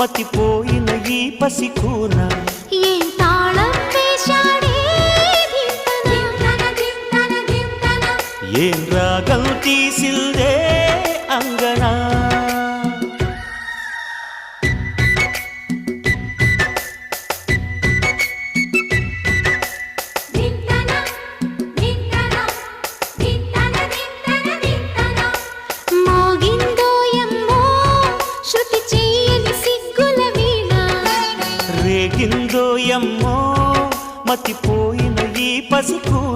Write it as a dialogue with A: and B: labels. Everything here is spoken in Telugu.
A: మతిపోయిన ఈ పసికూన
B: ఏం తాళం వేశాడే
A: ఏం రాగం తీసిందే అంగనా రేగిందో యమ్మో మతిపోయిన ఈ పసికూన